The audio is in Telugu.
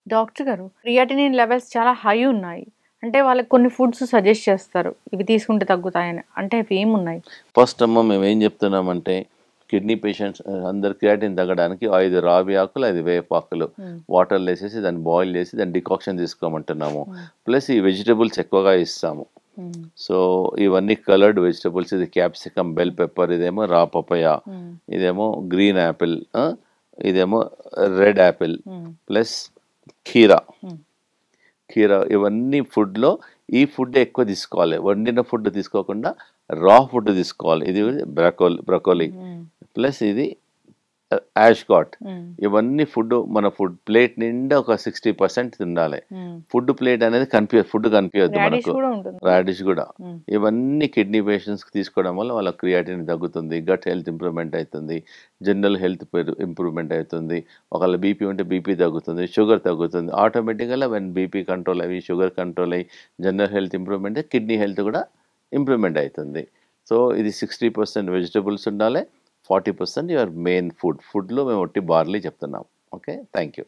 డాక్టర్ గారు క్రియాటినిన్ లెవెల్స్ చాలా హై ఉన్నాయి. అంటే వాళ్ళకి కొన్ని ఫుడ్స్ సజెస్ట్ చేస్తారు. ఇవి తీసుకుంటే తగ్గుతాయని. అంటే అవి ఏమున్నాయి? ఫస్ట్ అమ్మ మేమేం చెప్తున్నామంటే కిడ్నీ పేషెంట్స్ అందరు క్రియాటిన్ తగ్గడానికి 5 రావి ఆకులు, 5 వేపాకులు హ్మ్. వాటర్‌లో ఏసేసి దాన్ని బాయిల్ చేసి దాన్ని డికాక్షన్ తీసుకోమంటున్నాము. హ్మ్. ప్లస్ ఈ వెజిటబుల్స్ ఎక్కువగా ఇస్తాము. హ్మ్. సో, ఇవన్నీ కలర్డ్ వెజిటబుల్స్ ఇది క్యాప్సికమ్, బెల్ పెప్పర్, ఇదేమో రా పపాయ, హ్మ్. ఇదేమో గ్రీన్ యాపిల్, ఇదేమో రెడ్ యాపిల్ హ్మ్. ప్లస్ కీరా. హ్మ్. కీరా ఇవన్నీ ఫుడ్‌లో ఈ ఫుడ్ ఎక్కువ తీసుకోవాలి. వండిన ఫుడ్ తీసుకోకుండా రా ఫుడ్ తీసుకోవాలి. ఇది బ్రకోలీ హ్మ్. ప్లస్ ఇది యాష్‌గాట్. హ్మ్. ఇవన్నీ మన ఫుడ్ ప్లేట్ నిండా ఒక 60% తినాలి. హ్మ్. ఫుడ్ ప్లేట్ అనేది ఫుడ్ కనిపియొద్దు రాడిష్ మనకు. కూడా ఉంటుందా? రాడిష్ గూడా. హ్మ్. ఇవన్నీ కిడ్నీ పేషెంట్స్‌కి తీసుకోవడం వల్ల వాళ్ళ క్రియాటిన్ తగ్గుతుంది. గట్ హెల్త్ ఇంప్రూవ్‌మెంట్ అయితుంది. జనరల్ హెల్త్ ఇంప్రూవ్‌మెంట్ అయితుంది. ఒకవేళ బీపీ ఉంటే బీపీ తగ్గుతుంది. షుగర్ తగ్గుతుంది. ఆటోమేటిక్‌గా వెన్ బీపీ కంట్రోల్ అయ్యి, షుగర్ కంట్రోల్ అయ్యి, general health improvement kidney health కూడా ఇంప్రూవ్‌మెంట్ అయితుంది. సో, ఇది 60% వెజిటబుల్స్ ఉండాలి. 40% యువర్ మెయిన్ ఫుడ్. ఫుడ్‌లో మేము ఒట్టి బార్లీ చెప్తున్నాం. ఓకే. Thank you.